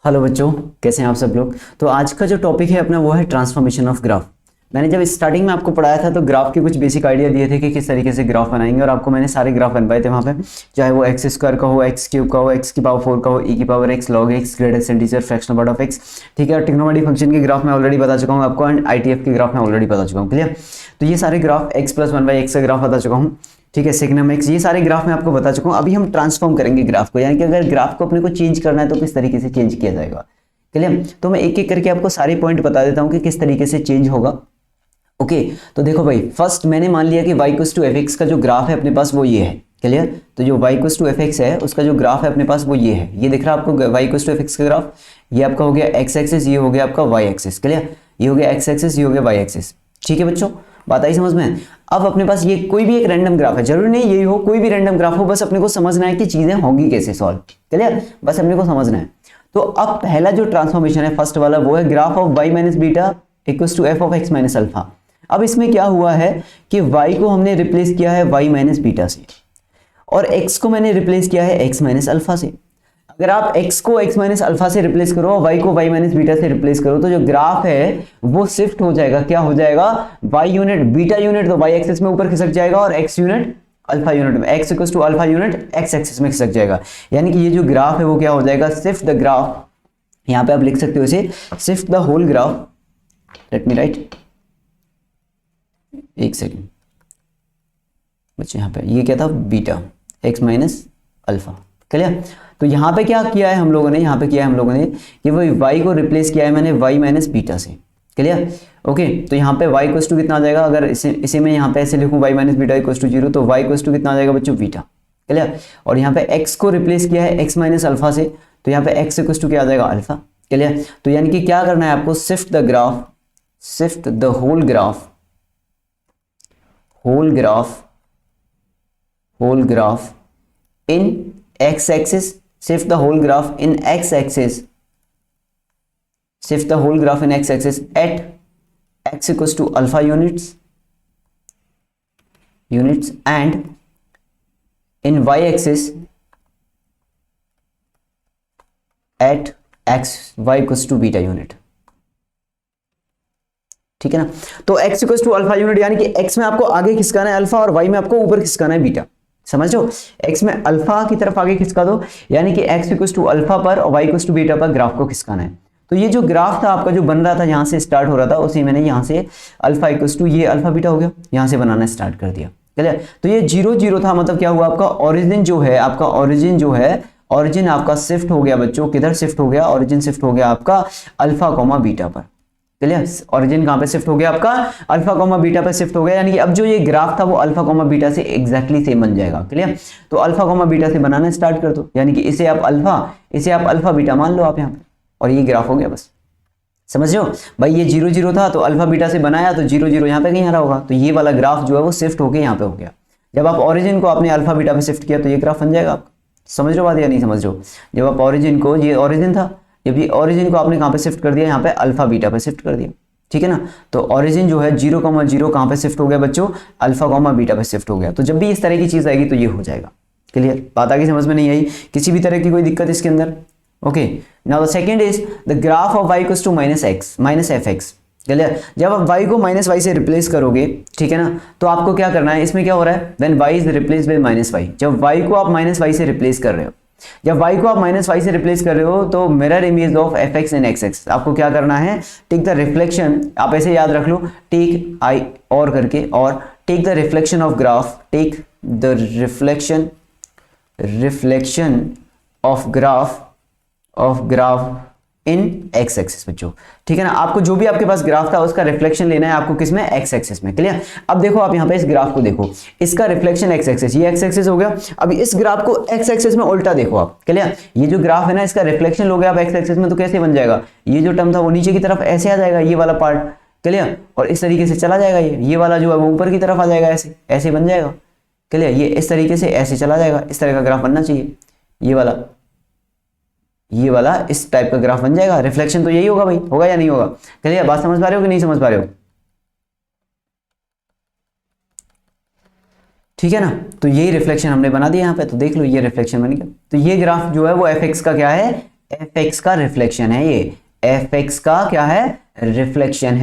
Hello बच्चों, कैसे हैं आप सब लोग। तो आज का जो टॉपिक है अपना वो है ट्रांसफॉर्मेशन ऑफ ग्राफ। मैंने जब स्टार्टिंग में आपको पढ़ाया था तो ग्राफ के कुछ बेसिक आइडिया दिए थे कि किस तरीके से ग्राफ बनाएंगे, और आपको मैंने सारे ग्राफ बनवाए थे वहाँ पे, चाहे वो एक्स स्क्वायर का हो, एक्स क्यूब का हो, एक्स की पावर 4 का हो, ई की power x, log x, greatest integer, fractional part of x. ठीक है, और ट्रिग्नोमेट्रिक फंक्शन के ग्राफ में ऑलरेडी बता चुका हूँ आपको, एंड आईटीएफ के ग्राफ में ऑलरेडी बता चुका हूँ। क्लियर। तो ये सारे ग्राफ एक्स प्लस 1/x का ग्राफ बता चुका हूँ। ठीक है, सेकंड एक्स, ये सारे ग्राफ में आपको बता चुका हूँ। अभी हम ट्रांसफॉर्म करेंगे ग्राफ को, यानी कि अगर ग्राफ को अपने को चेंज करना है तो किस तरीके से चेंज किया जाएगा। क्लियर। तो मैं एक एक करके आपको सारे पॉइंट बता देता हूं कि किस तरीके से चेंज होगा। ओके, तो देखो भाई, फर्स्ट मैंने मान लिया कि y इक्वल्स टू fx का जो ग्राफ है अपने पास वो ये है। क्लियर। तो जो y इक्वल्स टू fx है उसका जो ग्राफ है अपने पास वो ये है। ये दिख रहा है आपको y इक्वल्स टू fx का ग्राफ। ये आपका हो गया x एक्सिस, ये हो गया आपका y एक्सिस। क्लियर। ये हो गया x एक्सिस, ये हो गया y एक्सिस। ठीक है बच्चों, बात आई समझ में। अब अपने पास ये कोई भी एक रैंडम ग्राफ है, जरूरी नहीं यही हो, कोई भी रैंडम ग्राफ हो, बस अपने को समझना है कि चीजें होंगी कैसे सॉल्व। क्लियर, बस अपने को समझना है। तो अब पहला जो ट्रांसफॉर्मेशन है फर्स्ट वाला वो है graph of y minus beta equals to f of x minus alpha. अब इसमें क्या हुआ है कि y को हमने रिप्लेस किया है y माइनस बीटा से, और x को मैंने रिप्लेस किया है x माइनस अल्फा से। अगर आप x को x माइनस अल्फा से रिप्लेस करो और y को y माइनस बीटा से रिप्लेस करो तो जो ग्राफ है वो शिफ्ट हो जाएगा। क्या हो जाएगा? y यूनिट बीटा यूनिट तो y एक्सिस में ऊपर खिसक जाएगा, और x यूनिट अल्फा यूनिट में, x equals to alpha unit x axis में खिसक जाएगा। यानी कि ये जो ग्राफ है वो क्या हो जाएगा? शिफ्ट द ग्राफ, यहां पे आप लिख सकते हो इसे shift the whole graph. Let me write, एक सेकेंड बच्चे, यहां पे ये क्या था? Beta x minus alpha. Clear. तो यहां पे क्या किया है हम लोगों ने, यहां पे किया है हम लोगों ने कि वो y को रिप्लेस किया है मैंने y माइनस बीटा से। क्लियर। ओके, तो यहाँ पे y इक्वल्स टू कितना आ जाएगा? अगर इसे मैं यहाँ पे ऐसे लिखूं y minus beta equals to 0, तो y इक्वल्स टू कितना आ जाएगा बच्चों? बीटा। क्लियर। और यहाँ पे x को रिप्लेस किया है x माइनस अल्फा से, तो यहाँ पे x इक्वल्स टू क्या आ जाएगा? अल्फा। क्लियर। तो यानी कि क्या करना है आपको? Shift the graph, shift the whole graph, whole graph, whole graph in x axis, shift the whole graph in x axis, shift the whole graph in x axis at x equals to alpha units and in y axis at x y equals to beta unit। ठीक है ना। तो x equals to alpha unit यानी कि x में आपको आगे खिसकाना है अल्फा और y में आपको ऊपर खिसकाना है बीटा। समझो, x में अल्फा की तरफ आगे खिसका दो, यानी कि x equals to अल्फा पर और y equals to बीटा पर ग्राफ को खिसकाना है। तो ये जो ग्राफ था आपका जो बन रहा था, यहां से स्टार्ट हो रहा था, उसी मैंने यहां से अल्फा इक्वल्स टू ये अल्फा बीटा हो गया, यहां से बनाना स्टार्ट कर दिया। क्लियर। तो ये 0 0 था, मतलब क्या हुआ आपका? ओरिजिन जो है आपका, ओरिजिन जो है, ओरिजिन आपका शिफ्ट हो गया बच्चों, किधर शिफ्ट हो गया? ओरिजिन शिफ्ट हो गया आपका अल्फा कॉमा बीटा पर। क्लियर। ओरिजिन कहां पे शिफ्ट हो गया आपका? अल्फा कॉमा बीटा पे शिफ्ट हो गया, यानी कि अब जो ये ग्राफ था वो अल्फा कॉमा बीटा से एग्जैक्टली सेम बन जाएगा। क्लियर। तो अल्फा कॉमा बीटा से बनाना स्टार्ट कर दो, यानी कि इसे आप अल्फा बीटा मान लो आप यहाँ पे, और ये ग्राफ हो गया। बस समझ रहे हो भाई, ये 0 0 था तो अल्फा बीटा से बनाया तो 0 0 यहाँ पे कहीं आ रहा होगा, तो ये वाला ग्राफ जो है वो शिफ्ट होके यहाँ पे हो गया। जब आप ओरिजिन को आपने अल्फा बीटा पे शिफ्ट किया तो ये ग्राफ बन जाएगा आपका। समझ रहे हो बात या नहीं समझ रहे हो? जब आप ओरिजिन को, ये ओरिजिन था, जब ये ओरिजिन को आपने कहाँ पे शिफ्ट कर दिया? यहाँ पे अल्फा बीटा पे शिफ्ट कर दिया। ठीक है ना। तो ओरिजिन जो है 0 0 कहाँ पे शिफ्ट हो गया बच्चों? अल्फा कॉमा बीटा पे शिफ्ट हो गया। तो जब भी इस तरह की चीज आएगी तो ये हो जाएगा। क्लियर। बात आगे समझ में नहीं आई? किसी भी तरह की कोई दिक्कत इसके अंदर? Okay, now the second is the graph of y equals to minus fx। Clear. जब आप y को माइनस y से रिप्लेस करोगे, ठीक है ना, तो आपको क्या करना है? इसमें क्या हो रहा है? When y is replace with minus y, जब y को आप माइनस y से रिप्लेस कर रहे हो, जब y को आप माइनस y से रिप्लेस कर रहे हो तो mirror image of fx in x axis आपको क्या करना है? टेक द रिफ्लेक्शन, आप ऐसे याद रख लो, टेक आई और करके, और take the reflection of graph, take the reflection of graph in x axis बच्चों। ठीक है ना। आपको जो भी आपके पास ग्राफ था उसका रिफ्लेक्शन लेना है आपको, किसमें? x एक्सिस में। क्लियर। अब देखो आप यहाँ पे इस ग्राफ को देखो, इसका रिफ्लेक्शन x एक्सिस, ये x एक्सिस हो गया। अब इस ग्राफ को x एक्सिस में उल्टा देखो आप। क्लियर। ये जो ग्राफ है ना, इसका रिफ्लेक्शन लोगे आप x एक्सिस में तो कैसे बन जाएगा? ये जो टर्म था वो नीचे की तरफ ऐसे आ जाएगा, ये वाला पार्ट। क्लियर। और इस तरीके से चला जाएगा, ये वाला जो है वो ऊपर की तरफ आ जाएगा, ऐसे ऐसे बन जाएगा। क्लियर। ये इस तरीके से ऐसे चला जाएगा, इस तरह का ग्राफ बनना चाहिए। ये वाला इस टाइप का ग्राफ बन जाएगा। रिफ्लेक्शन तो यही होगा भाई, होगा या नहीं होगा? क्लियर। बात समझ पा रहे हो कि नहीं समझ पा रहे हो? ठीक है ना। तो यही रिफ्लेक्शन हमने बना दिया यहाँ पे, तो देख लो ये रिफ्लेक्शन बन गया। तो ये ग्राफ जो है वो fx का क्या है? एफ एक्स का रिफ्लेक्शन है, ये एफ एक्स का क्या है, रिफ्लेक्शन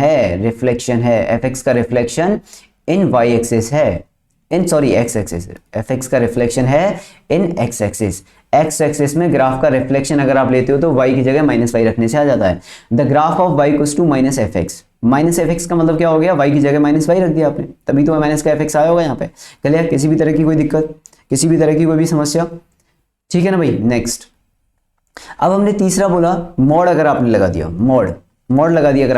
है एफ एक्स का रिफ्लेक्शन इन वाई एक्सिस है, in sorry x axis, f x का रिफ्लेक्शन है in x axis. X axis में ग्राफ का रिफ्लेक्शन अगर आप लेते हो तो वाई की जगह माइनस वाई रखने से आ जाता है। The graph of y equals to minus f x, minus f x का मतलब क्या हो गया, वाई की जगह माइनस वाई रख दिया आपने, तभी तो माइनस का एफ एक्स आया होगा यहाँ पे। क्लियर, किसी भी तरह की कोई दिक्कत, किसी भी तरह की कोई भी समस्या, ठीक है ना भाई। नेक्स्ट, अब हमने तीसरा बोला मॉड, अगर आपने लगा दिया मॉड लगा दिया अगर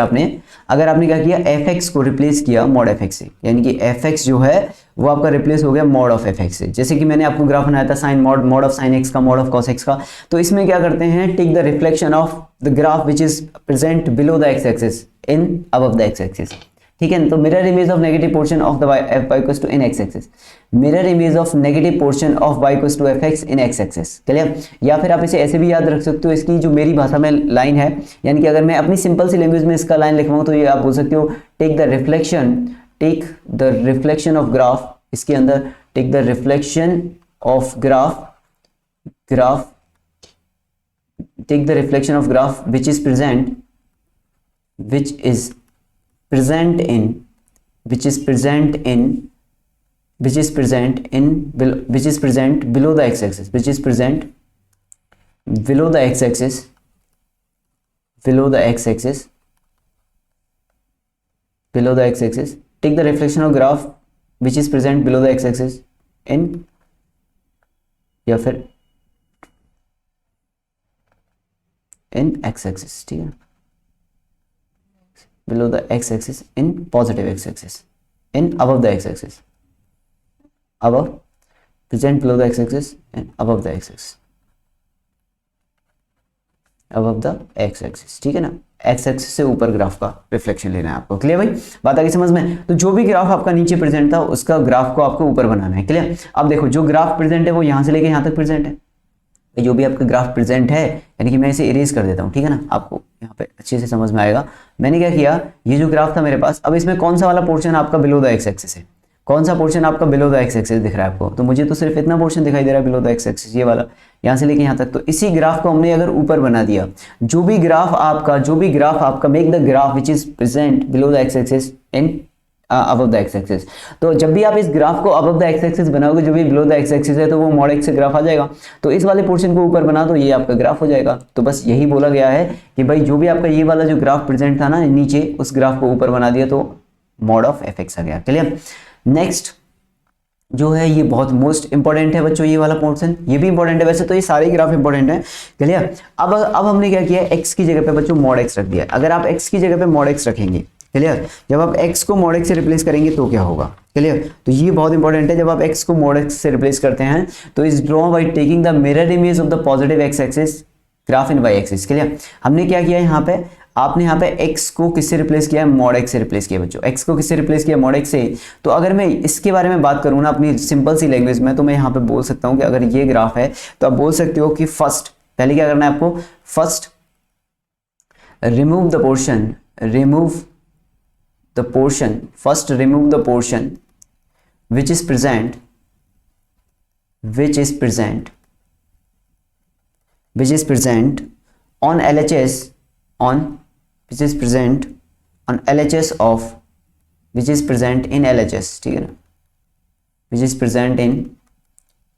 आपने क्या किया, एफ एक्स को रिप्लेस किया मॉड एफ एक्स से, यानी कि एफ एक्स जो है वो आपका रिप्लेस हो गया मॉड ऑफ एफ एक्स से। जैसे कि मैंने आपको ग्राफ बनाया था sine mod of sine x का, मॉड ऑफ कॉस एक्स का, तो इसमें क्या करते हैं, take the reflection of the graph which is present below the x axis in above the x axis, ठीक है। तो mirror image of negative portion of the y equals to in x axis, mirror image of negative portion of y equals to f x in x axis, clear. या फिर आप इसे ऐसे भी याद रख सकते हो, इसकी जो मेरी भाषा में लाइन है, यानी कि अगर मैं अपनी सिंपल सी लैंग्वेज में इसका लाइन लिखवाऊं तो ये आप बोल सकते हो, take the reflection of graph, इसके अंदर take the reflection of graph take the reflection of graph which is present below the x-axis, take the reflection of graph which is present below the x-axis in, या फिर in x-axis, ठीक है, below the x-axis in positive x-axis, in above the x-axis, above, present below the x-axis and above the x-axis, above the x-axis, ठीक है ना, x-axis से ऊपर graph का रिफ्लेक्शन लेना है आपको। क्लियर भाई, बात आ गई समझ में। तो जो भी ग्राफ आपका नीचे प्रेजेंट था उसका ग्राफ को आपको ऊपर बनाना है। क्लियर, अब देखो जो ग्राफ प्रेजेंट है वो यहां से लेके यहां तक प्रेजेंट है, जो भी आपका ग्राफ प्रेजेंट है, यानी कि मैं इसे इरेज कर देता हूँ, ठीक है ना, आपको यहाँ पे अच्छे से समझ में आएगा। मैंने क्या किया, ये जो ग्राफ था मेरे पास, अब इसमें कौन सा वाला पोर्शन आपका बिलो द एक्स एक्सिस है, कौन सा पोर्शन आपका बिलो द एक्स एक्सिस दिख रहा है आपको, तो मुझे तो सिर्फ इतना पोर्शन दिखाई दे रहा है बिलो द एक्स एक्सिस, ये वाला यहाँ से लेके यहाँ तक। तो इसी ग्राफ को हमने अगर ऊपर बना दिया, जो भी ग्राफ आपका make the graph which is present below the x axis in above the x axis, तो जब भी आप इस ग्राफ को अबव द एक्स एक्सिस बनाओगे, जो भी बिलो द एक्स एक्सिस है तो वो मॉड एक्स से ग्राफ आ जाएगा। तो इस वाले पोर्शन को ऊपर बना दो, ये आपका ग्राफ हो जाएगा। तो बस यही बोला गया है कि भाई जो भी आपका ये वाला जो ग्राफ प्रेजेंट था ना नीचे, उस ग्राफ को ऊपर बना दिया तो मॉड ऑफ एफ एक्स आ गया। क्लियर। नेक्स्ट जो है ये बहुत मोस्ट इंपॉर्टेंट है बच्चों, ये वाला पोर्शन, ये भी इंपॉर्टेंट है, वैसे तो ये सारे ग्राफ इंपॉर्टेंट है। क्लियर। अब हमने क्या किया, एक्स की जगह पे बच्चों मॉड एक्स रख दिया। अगर आप एक्स की जगह पे मॉड एक्स रखेंगे, क्लियर, जब आप x को मॉड x से रिप्लेस करेंगे तो क्या होगा, क्लियर, तो ये बहुत इंपॉर्टेंट है। जब आप x को मॉड x से रिप्लेस करते हैं तो is draw by taking the mirror image of the positive x axis graph in y axis. Clear, हमने क्या किया यहाँ पे, आपने यहाँ पे x को किससे रिप्लेस किया है, मॉड x से रिप्लेस किया बच्चों। x को किससे रिप्लेस किया, मॉड x से। तो अगर मैं इसके बारे में बात करूँ ना अपनी सिंपल सी लैंग्वेज में, तो मैं यहाँ पे बोल सकता हूँ कि अगर ये ग्राफ है तो आप बोल सकते हो कि फर्स्ट, पहले क्या करना है आपको, first remove the portion, remove the portion which is present on LHS which is present in LHS, ठीक है ना, which is present in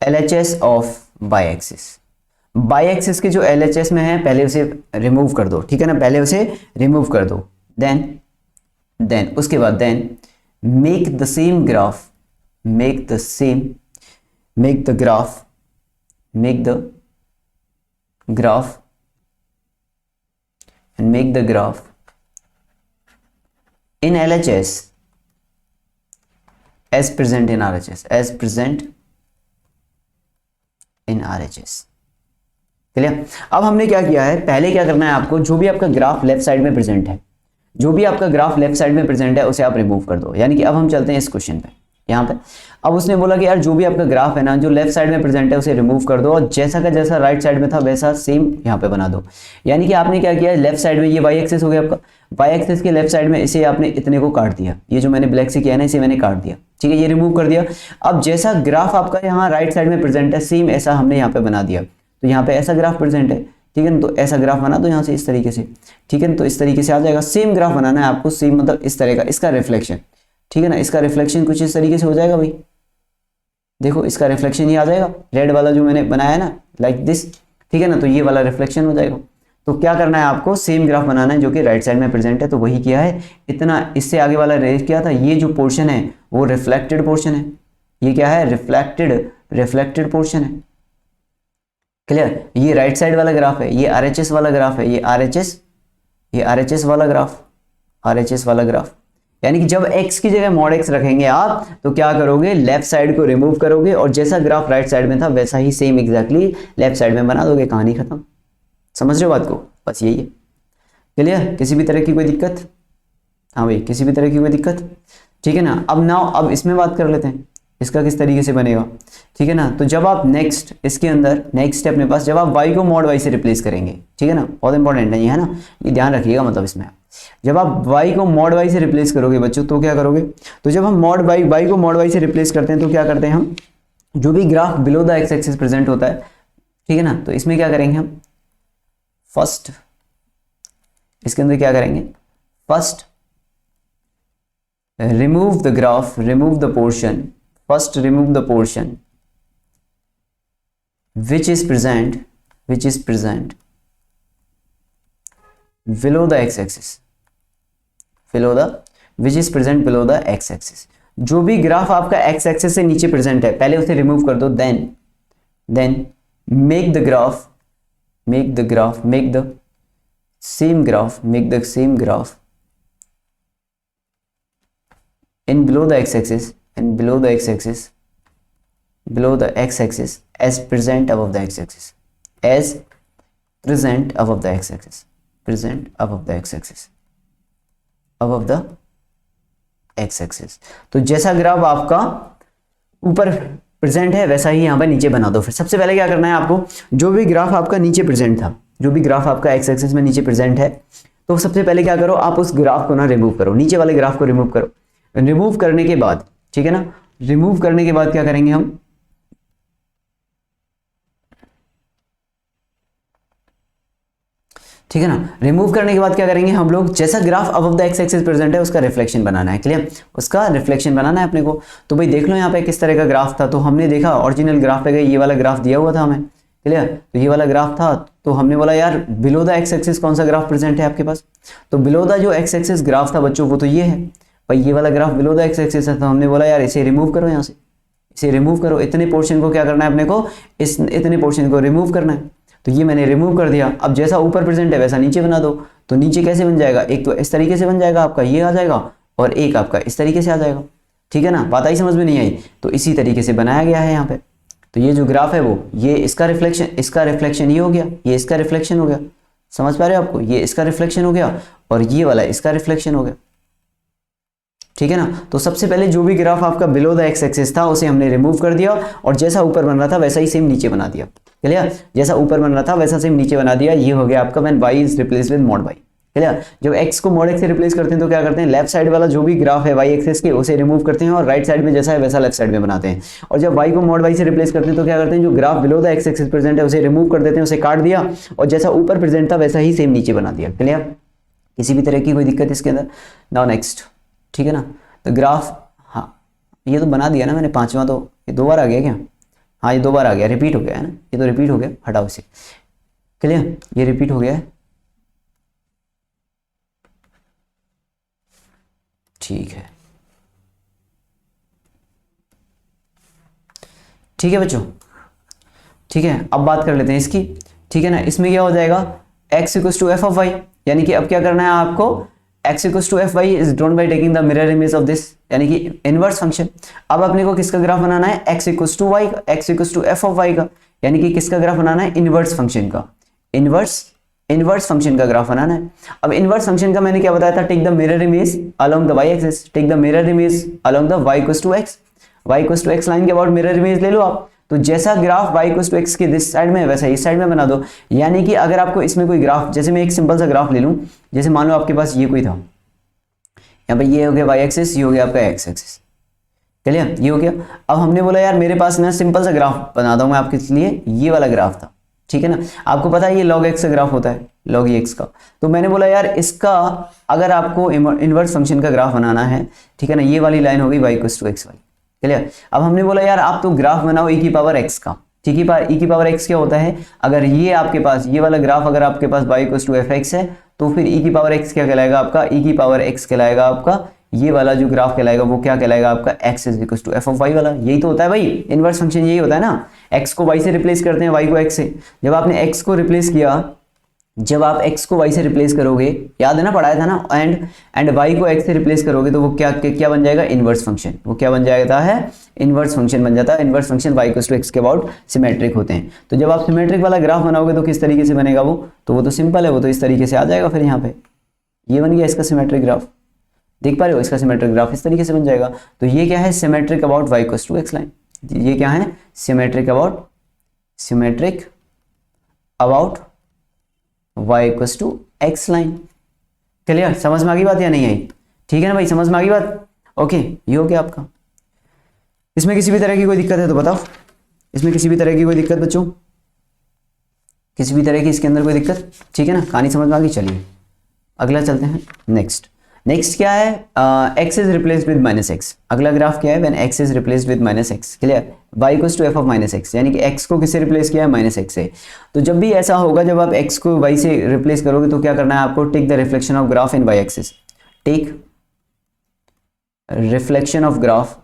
LHS of y axis। y axis के जो LHS में है पहले उसे रिमूव कर दो, ठीक है ना, पहले उसे रिमूव कर दो। देन उसके बाद make the graph in LHS as present in RHS, clear. अब हमने क्या किया है, पहले क्या करना है आपको, जो भी आपका ग्राफ लेफ्ट साइड में प्रेजेंट है उसे आप रिमूव कर दो। यानी कि अब हम चलते हैं इस क्वेश्चन पे, यहाँ पे अब उसने बोला कि यार जो भी आपका ग्राफ है ना जो लेफ्ट साइड में प्रेजेंट है उसे रिमूव कर दो, और जैसा का जैसा राइट साइड में था वैसा सेम यहाँ पे बना दो। यानी कि आपने क्या किया, लेफ्ट साइड में ये वाई एक्सिस हो गया आपका, वाई एक्सिस के लेफ्ट साइड में इसे आपने इतने को काट दिया, ये जो मैंने ब्लैक से किया ना इसे मैंने काट दिया, ठीक है, ये रिमूव कर दिया। अब जैसा ग्राफ आपका यहाँ राइट साइड में प्रेजेंट है सेम ऐसा हमने यहाँ पे बना दिया। तो यहाँ पे ऐसा ग्राफ प्रेजेंट है, ठीक है ना। तो ऐसा ग्राफ बना दो यहाँ से इस तरीके से, ठीक है ना। तो इस तरीके से आ जाएगा। सेम ग्राफ बनाना है आपको, सेम मतलब इस तरह का, इसका रिफ्लेक्शन, ठीक है ना। इसका रिफ्लेक्शन कुछ इस तरीके से हो जाएगा भाई, देखो इसका रिफ्लेक्शन ये आ जाएगा, रेड वाला जो मैंने बनाया है ना, लाइक दिस, ठीक है ना। तो ये वाला रिफ्लेक्शन हो जाएगा। तो क्या करना है आपको, सेम ग्राफ बनाना है जो कि राइट साइड में प्रेजेंट है। तो वही किया है, इतना इससे आगे वाला रेज किया था। ये जो पोर्शन है वो रिफ्लेक्टेड पोर्शन है, ये क्या है, रिफ्लेक्टेड पोर्शन है, क्लियर। ये राइट साइड वाला ग्राफ है, ये आरएचएस वाला ग्राफ है, ये आरएचएस वाला ग्राफ, आरएचएस वाला ग्राफ। यानी कि जब x की जगह मॉड x रखेंगे आप, तो क्या करोगे, लेफ्ट साइड को रिमूव करोगे और जैसा ग्राफ राइट साइड में था वैसा ही सेम एग्जैक्टली लेफ्ट साइड में बना दोगे, कहानी खत्म। समझ रहे हो बात को, बस यही है, क्लियर। किसी भी तरह की कोई दिक्कत, हाँ भाई किसी भी तरह की कोई दिक्कत, ठीक है ना। अब इसमें बात कर लेते हैं, इसका किस तरीके से बनेगा, ठीक है ना। तो जब आप नेक्स्ट इसके अंदर नेक्स्ट है अपने पास, जब आप y को मॉड y से रिप्लेस करेंगे, ठीक है ना, बहुत इंपॉर्टेंट है ये, है ना, ये ध्यान रखिएगा। मतलब इसमें जब आप y को मॉड y से रिप्लेस करोगे बच्चों, तो क्या करोगे, तो जब हम मॉड y को मॉड y से रिप्लेस करते हैं तो क्या करते हैं हम, जो भी graph below the x axis present होता है, ठीक है ना, तो इसमें क्या करेंगे हम, फर्स्ट इसके अंदर क्या करेंगे, first remove the graph, remove the portion, first remove the portion which is present below the x-axis, which is present below the x-axis। जो भी ग्राफ आपका x-axis से नीचे प्रेजेंट है पहले उसे रिमूव कर दो, then make the same graph in below the x-axis as present above the x-axis, above the x-axis। तो जैसा ग्राफ आपका ऊपर प्रेजेंट है वैसा ही यहाँ पर नीचे बना दो। फिर सबसे पहले क्या करना है आपको, जो भी ग्राफ आपका नीचे प्रेजेंट था, जो भी ग्राफ आपका एक्स एक्सिस में नीचे प्रेजेंट है, तो सबसे पहले क्या करो, आप उस ग्राफ को ना रिमूव करो, नीचे वाले ग्राफ को रिमूव करो। रिमूव करने के बाद, ठीक है ना, रिमूव करने के बाद क्या करेंगे हम, ठीक है ना, रिमूव करने के बाद क्या करेंगे हम लोग, जैसा graph above the x axis present है उसका रिफ्लेक्शन बनाना है, क्लियर, उसका रिफ्लेक्शन बनाना है अपने को। तो भाई देख लो यहाँ पे किस तरह का ग्राफ था, तो हमने देखा ओरिजिनल ग्राफ पे गए, ये वाला ग्राफ दिया हुआ था हमें, क्लियर। तो ये वाला ग्राफ था, तो हमने बोला यार बिलो द एक्स एक्सिस कौन सा ग्राफ प्रेजेंट है आपके पास, तो बिलो द जो एक्स एक्सिस ग्राफ था बच्चों वो तो ये है भाई, ये वाला graph below the x axis है। तो हमने बोला यार इसे रिमूव करो, यहाँ से इसे रिमूव करो, इतने पोर्शन को क्या करना है अपने को, इतने पोर्शन को रिमूव करना है। तो ये मैंने रिमूव कर दिया। अब जैसा ऊपर प्रेजेंट है वैसा नीचे बना दो। तो नीचे कैसे बन जाएगा, एक तो इस तरीके से बन जाएगा आपका, ये आ जाएगा, और एक आपका इस तरीके से आ जाएगा, ठीक है ना। बात आई समझ में नहीं आई, तो इसी तरीके से बनाया गया है यहाँ पे। तो ये जो ग्राफ है वो, ये इसका रिफ्लेक्शन ये हो गया, ये इसका रिफ्लेक्शन हो गया, समझ पा रहे हो आपको, ये इसका रिफ्लेक्शन हो गया और ये वाला इसका रिफ्लेक्शन हो गया, ठीक है ना। तो सबसे पहले जो भी ग्राफ आपका बिलो द एक्स एक्सिस था उसे हमने रिमूव कर दिया, और जैसा ऊपर बन रहा था वैसा ही सेम नीचे बना दिया, क्लियर। जैसा ऊपर बन रहा था वैसा सेम नीचे बना दिया। ये हो गया आपका when y is replace with mod y, clear. जब x को मॉड x से रिप्लेस करते हैं तो क्या करते हैं, लेफ्ट साइड वाला जो भी ग्राफ है y एक्सिस के उसे रिमूव करते हैं और राइट साइड में जैसा है वैसा लेफ्ट साइड में बनाते हैं। और जब y को मॉड y से रिप्लेस करते हैं तो क्या करते हैं, जो graph below the x axis present है उसे रिमूव कर देते हैं, उसे काट दिया, और जैसा ऊपर प्रेजेंट था वैसा ही सेम नीचे बना दिया, क्लियर। किसी भी तरह की कोई दिक्कत इसके अंदर। नाउ नेक्स्ट, ठीक है ना। तो ग्राफ, हाँ ये तो बना दिया ना मैंने, पांचवा तो ये 2 बार आ गया क्या, हाँ ये 2 बार आ गया, रिपीट हो गया है ना, ये तो रिपीट हो गया, हटाओ इसे, क्लियर, ये रिपीट हो गया है, ठीक है, ठीक है बच्चों, ठीक है। अब बात कर लेते हैं इसकी, ठीक है ना। इसमें क्या हो जाएगा, x equals to f of y, यानी कि अब क्या करना है आपको, x equals to f y is drawn by taking the mirror image of this, यानी कि इनवर्स फंक्शन। अब अपने को किसका ग्राफ बनाना है, x equals to y, x equals to f of y का, यानी कि किसका ग्राफ बनाना है, इनवर्स फंक्शन का, इनवर्स फंक्शन का ग्राफ बनाना है। अब इनवर्स फंक्शन का मैंने क्या बताया था, take the mirror image along the y axis, take the mirror image along the y equals to x, y equals to x line के अबाउट मिरर इमेज ले लो आप। तो जैसा graph y equals to x के this side में है वैसा इस साइड में बना दो। यानी कि अगर आपको इसमें कोई ग्राफ, जैसे मैं एक सिंपल सा ग्राफ ले लूं, जैसे मान लो आपके पास ये कोई था, यहाँ पे ये हो गया y एक्सिस, ये हो गया आपका x एक्सिस, चलिए ये हो गया। अब हमने बोला यार मेरे पास ना सिंपल सा ग्राफ बना दूं मैं आपके लिए, ये वाला ग्राफ था, ठीक है ना। आपको पता है ये log x का ग्राफ होता है, log x का। तो मैंने बोला यार इसका अगर आपको इनवर्स फंक्शन का ग्राफ बनाना है, ठीक है ना, ये वाली लाइन होगी y इक्वल्स टू एक्स वाली, क्लियर। अब हमने बोला यार आप तो ग्राफ बनाओ e की पावर x का, ठीक है। e की पावर x क्या होता है, अगर ये आपके पास ये वाला ग्राफ अगर आपके पास y equals to f x है, तो फिर e की पावर x क्या कहलाएगा आपका, e की पावर x कहलाएगा आपका, ये वाला जो ग्राफ कहलाएगा वो क्या कहलाएगा आपका, x is equal to f of y वाला। यही तो होता है भाई इनवर्स फंक्शन, यही होता है ना। x को y से रिप्लेस करते हैं, y को x से। जब आपने x को रिप्लेस किया, जब आप x को y से रिप्लेस करोगे, याद है ना पढ़ाया था ना, एंड y को x से रिप्लेस करोगे तो वो क्या बन जाएगा, इनवर्स फंक्शन। वो क्या बन जाता है, इनवर्स फंक्शन बन जाता है। Inverse function y equal to x के अबाउट सिमेट्रिक होते हैं। तो जब आप सिमेट्रिक वाला ग्राफ बनाओगे तो किस तरीके से बनेगा वो तो सिंपल है, वो तो इस तरीके से आ जाएगा। फिर यहाँ पे ये बन गया इसका सिमेट्रिक ग्राफ, देख पा रहे हो, इसका सिमेट्रिक ग्राफ इस तरीके से बन जाएगा। तो ये क्या है, symmetric about y equal to x line. ये क्या है, symmetric about y equal to x line. Clear, समझ में आ गई बात या नहीं आई, ठीक है ना भाई, समझ में आ गई बात। ओके, ये हो गया आपका। इसमें किसी भी तरह की कोई दिक्कत है तो बताओ, इसमें किसी भी तरह की कोई दिक्कत बच्चों, किसी भी तरह की इसके अंदर कोई दिक्कत, ठीक है ना, कहानी समझ में आ गई। चलिए अगला चलते हैं। नेक्स्ट क्या है, x is replaced with minus x. अगला ग्राफ क्या है, when x is replaced with minus x, clear, y equals to f of minus x, यानी कि x को किससे रिप्लेस किया है, माइनस एक्स से। तो जब भी ऐसा होगा, जब आप x को y से रिप्लेस करोगे तो क्या करना है आपको, take the reflection of graph in y axis, take reflection of graph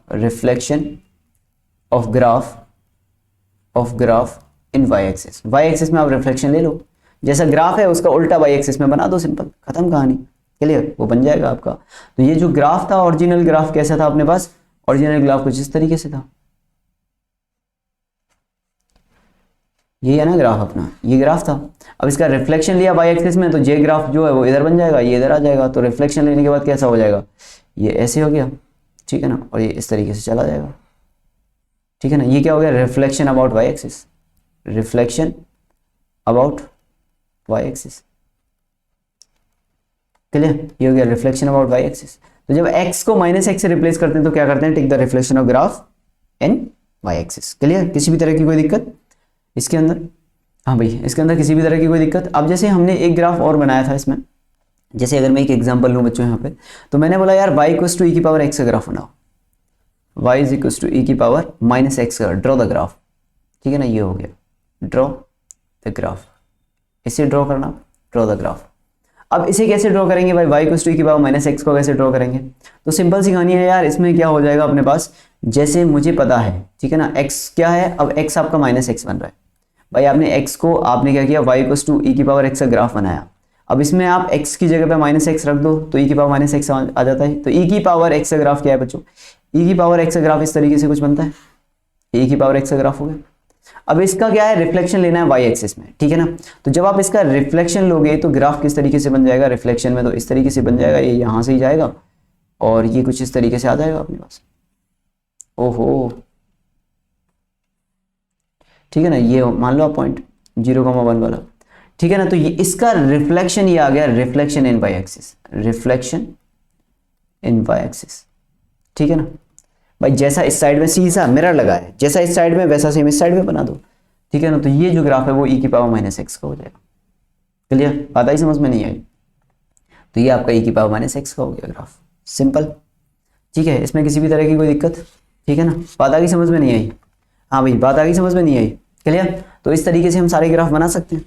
in y axis. y axis में आप रिफ्लेक्शन ले लो, जैसा ग्राफ है उसका उल्टा y एक्सिस में बना दो, सिंपल, खत्म कहानी, क्लियर, वो बन जाएगा आपका। तो ये जो ग्राफ था, ओरिजिनल ग्राफ कैसा था अपने पास, ओरिजिनल ग्राफ कुछ इस तरीके से था, ये है ना ग्राफ अपना, ये ग्राफ था। अब इसका रिफ्लेक्शन लिया y एक्सिस में, तो ये ग्राफ जो है वो इधर बन जाएगा, ये इधर आ जाएगा। तो रिफ्लेक्शन लेने के बाद कैसा हो जाएगा, ये ऐसे हो गया, ठीक है ना, और ये इस तरीके से चला जाएगा, ठीक है ना। ये क्या हो गया, reflection about y axis, reflection about y axis, clear, ये हो गया रिफ्लेक्शन अबाउट y एक्सिस। तो जब x को माइनस एक्स से रिप्लेस करते हैं तो क्या करते हैं, take the reflection of graph in y axis, clear. किसी भी तरह की कोई दिक्कत इसके अंदर, हाँ भाई, इसके अंदर किसी भी तरह की कोई दिक्कत। अब जैसे हमने एक ग्राफ और बनाया था इसमें, जैसे अगर मैं एक एग्जांपल लूँ बच्चों यहाँ पे, तो मैंने बोला यार y इक्वल्स टू e की पावर x का ग्राफ बनाओ, y is equals to e की पावर माइनस एक्स का, ड्रॉ द ग्राफ, ठीक है ना। ये हो गया, ड्रॉ द ग्राफ, इसे ड्रॉ करना, ड्रॉ द ग्राफ। अब इसे कैसे ड्रॉ करेंगे भाई, y इक्वल्स टू e की पावर माइनस एक्स को कैसे ड्रॉ करेंगे, तो सिंपल सी कहानी है यार। इसमें क्या हो जाएगा अपने पास, जैसे मुझे पता है, ठीक है ना, x क्या है, अब x आपका माइनस एक्स बन रहा है भाई, आपने x को आपने क्या किया, y इक्वल्स टू e की पावर x का ग्राफ बनाया। अब इसमें आप x की जगह पे माइनस एक्स रख दो तो e की पावर माइनस एक्स आ जाता है। तो e की पावर x का ग्राफ क्या है बच्चों, e की पावर x का ग्राफ इस तरीके से कुछ बनता है, e की पावर x का ग्राफ हो गया। अब इसका क्या है, रिफ्लेक्शन लेना है y एक्सिस में, ठीक है ना। तो जब आप इसका रिफ्लेक्शन लोगे तो ग्राफ किस तरीके से बन जाएगा, रिफ्लेक्शन में तो इस तरीके से बन जाएगा, ये यहाँ से ही जाएगा और ये कुछ इस तरीके से आ जाएगा अपने पास, ओहो, ठीक है ना। ये मान लो आप पॉइंट 0,1 वाला, ठीक है ना। तो ये इसका रिफ्लेक्शन ये आ गया, reflection in y axis, reflection in y axis, ठीक है ना भाई। जैसा इस साइड में सीधा मिरर लगा है, जैसा इस साइड में वैसा सेम इस साइड में बना दो, ठीक है ना। तो ये जो ग्राफ है वो e की पावर माइनस एक्स का हो जाएगा, क्लियर, बात आई समझ में नहीं आई। तो ये आपका e की पावर माइनस एक्स का हो गया ग्राफ, सिंपल, ठीक है। इसमें किसी भी तरह की कोई दिक्कत, ठीक है ना, बात आ गई समझ में नहीं आई, हाँ भाई बात आ गई समझ में नहीं आई, क्लियर। तो इस तरीके से हम सारे ग्राफ बना सकते हैं,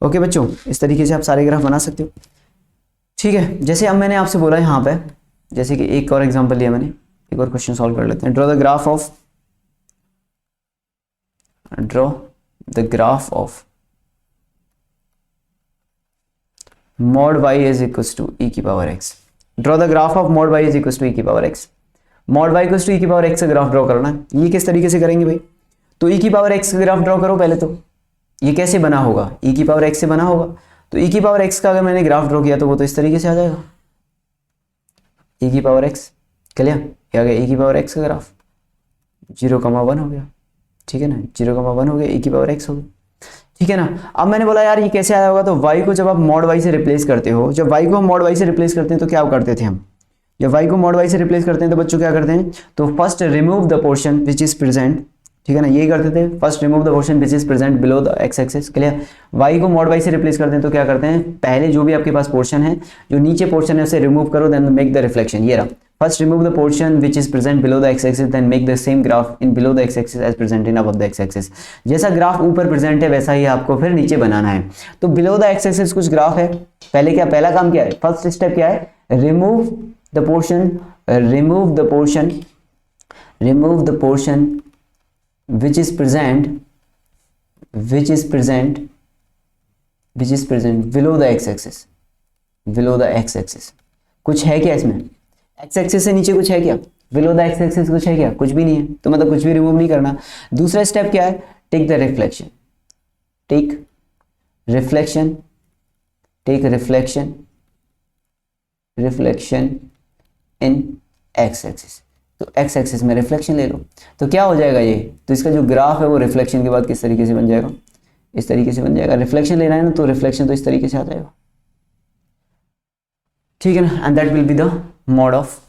ओके बच्चों, इस तरीके से आप सारे ग्राफ बना सकते हो, ठीक है। जैसे अब मैंने आपसे बोला यहाँ पे, जैसे कि एक और एग्जांपल लिया मैंने, एक और क्वेश्चन सॉल्व कर लेते हैं। Draw the graph of mod y is equals to e की power x। Draw the graph of mod y is equals to e की power x। mod y equals to e की power x का graph draw करना है। ये किस तरीके से करेंगे भाई, तो e की पावर x का ग्राफ ड्रॉ करो पहले। तो ये कैसे बना होगा, e की पावर x से बना होगा। तो e की पावर x का अगर मैंने ग्राफ ड्रॉ किया तो वो तो इस तरीके से आ जाएगा, e की पावर x, क्लियर, ये आ गया e की पावर x का ग्राफ, 0,1 हो गया, ठीक है ना, 0,1 हो गया, e की पावर x हो गया, ठीक है ना। अब मैंने बोला यार ये कैसे आया होगा, तो y को जब आप mod y से रिप्लेस करते हो, जब y को हम mod y से रिप्लेस करते हैं तो क्या करते थे हम, जब y को mod y से रिप्लेस करते हैं तो बच्चों क्या करते हैं, तो first remove the portion which is present ठीक है ना, यही करते थे। First remove the portion which is present below the x axis, clear. Y को मॉड वाई से रिप्लेस करते हैं तो क्या करते हैं, पहले जो भी आपके पास पोर्शन है, जो नीचे पोर्शन है उसे रिमूव करो, देन मेक द रिफ्लेक्शन। ये रहा, first remove the portion which is present below the x axis, then make the same graph in below the x axis as present in above the x axis. जैसा graph ऊपर present है वैसा ही आपको फिर नीचे बनाना है। तो बिलो द एक्स एक्सिस कुछ ग्राफ है, पहला काम क्या है, फर्स्ट स्टेप क्या है, remove the portion, remove the portion, remove the portion which is present below the x axis, below the x axis। कुछ है क्या इसमें, x axis से नीचे कुछ है क्या, below the x axis कुछ है क्या, कुछ भी नहीं है, तो मतलब कुछ भी रिमूव नहीं करना। दूसरा स्टेप क्या है, take the reflection, take reflection, take reflection, reflection in x axis। तो x एक्सिस में रिफ्लेक्शन ले लो, तो क्या हो जाएगा ये, तो इसका जो ग्राफ है वो रिफ्लेक्शन के बाद किस तरीके से बन जाएगा, इस तरीके से बन जाएगा। रिफ्लेक्शन लेना है ना, तो रिफ्लेक्शन तो इस तरीके से आ जाएगा, ठीक है ना। And that will be the mod of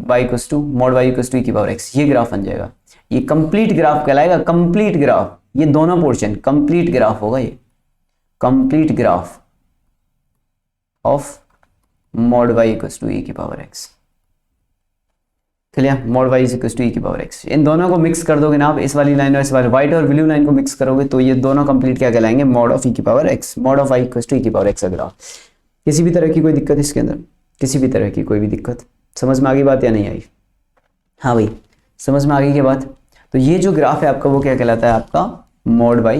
y equals to mod y equals to e की पावर x, ये ग्राफ बन जाएगा। ये कंप्लीट ग्राफ कहलाएगा, कंप्लीट ग्राफ, ये दोनों पोर्शन कंप्लीट ग्राफ होगा, ये complete graph of mod y equals to e की power x, clear. Mod y equals to e की पावर x, इन दोनों को मिक्स कर दोगे ना आप, इस वाली लाइन और इस वाली व्हाइट और ब्लू लाइन को मिक्स करोगे तो ये दोनों कंप्लीट क्या कहलाएंगे, मॉड ऑफ e की power x, mod of y equals to e की पावर x का ग्राफ। किसी भी तरह की कोई दिक्कत इसके अंदर, किसी भी तरह की कोई भी दिक्कत, समझ में आ गई बात या नहीं आई, हाँ भाई समझ में आ गई क्या बात। तो ये जो ग्राफ है आपका वो क्या कहलाता है, आपका mod y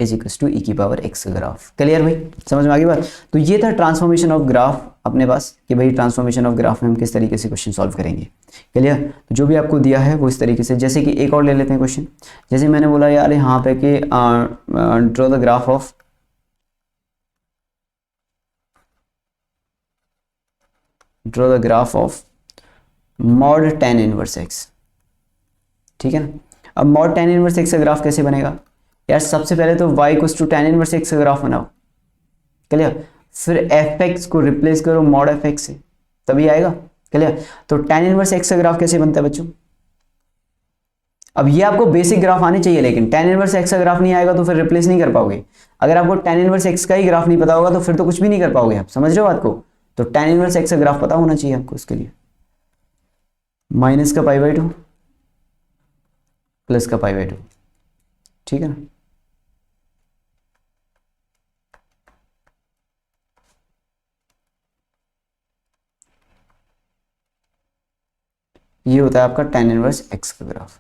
is equals to e की पावर x का ग्राफ, क्लियर भाई, समझ में आ गई बात। तो ये था ट्रांसफॉर्मेशन ऑफ ग्राफ अपने पास, कि भाई ट्रांसफॉर्मेशन ऑफ ग्राफ में हम किस तरीके से क्वेश्चन सॉल्व करेंगे, क्लियर। तो जो भी आपको दिया है वो इस तरीके से, जैसे कि एक और ले लेते हैं क्वेश्चन, जैसे मैंने बोला यार यहाँ पे कि draw the graph of, draw the graph of mod tan inverse x, ठीक है ना। अब मॉड tan इनवर्स x का ग्राफ कैसे बनेगा यार, सबसे पहले तो y equals to tan inverse x का ग्राफ बनाओ, क्लियर। फिर fx को रिप्लेस करो मॉड fx से, तभी आएगा, क्लियर। तो tan इनवर्स x का ग्राफ कैसे बनता है बच्चों, अब ये आपको बेसिक ग्राफ आने चाहिए, लेकिन tan इनवर्स x का ग्राफ नहीं आएगा तो फिर रिप्लेस नहीं कर पाओगे। अगर आपको tan इनवर्स x का ही ग्राफ नहीं पता होगा तो फिर तो कुछ भी नहीं कर पाओगे आप, समझ रहे हो बात को। तो tan इनवर्स x का ग्राफ पता होना चाहिए आपको, इसके लिए माइनस का π/2 प्लस का π/2, ठीक है ना। ये होता है आपका tan इनवर्स x का ग्राफ।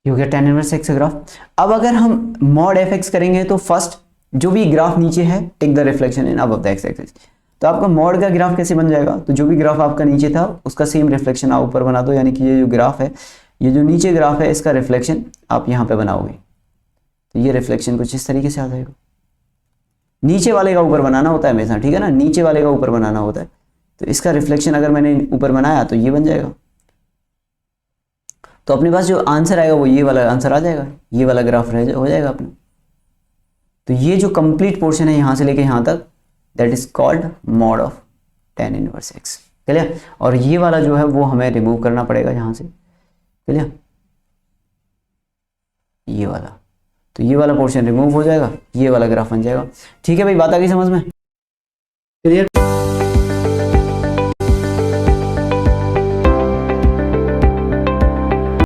ये हो गया tan इनवर्स x का ग्राफ। अब अगर हम मॉड fx करेंगे तो फर्स्ट जो भी ग्राफ नीचे है take the reflection in above the x axis. तो आपका मॉड का ग्राफ कैसे बन जाएगा, तो जो भी ग्राफ आपका नीचे था उसका सेम रिफ्लेक्शन आप ऊपर बना दो, यानी कि ये जो ग्राफ है, ये जो नीचे ग्राफ है इसका रिफ्लेक्शन आप यहाँ पे बनाओगे, तो ये रिफ्लेक्शन कुछ इस तरीके से आ जाएगा। नीचे वाले का ऊपर बनाना होता है हमेशा, ठीक है ना, नीचे वाले का ऊपर बनाना होता है। तो इसका रिफ्लेक्शन अगर मैंने ऊपर बनाया तो ये बन जाएगा, तो अपने पास जो आंसर आएगा वो ये वाला आंसर आ जाएगा, ये वाला ग्राफ हो जाएगा अपना। तो ये जो कंप्लीट पोर्शन है यहाँ से लेके यहाँ तक, that is called mod of tan inverse x, clear. और ये वाला जो है वो हमें रिमूव करना पड़ेगा यहाँ से, क्लियर, ये वाला। तो ये वाला पोर्शन रिमूव हो जाएगा, ये वाला ग्राफ बन जाएगा, ठीक है भाई, बात आ गई समझ में, क्लियर।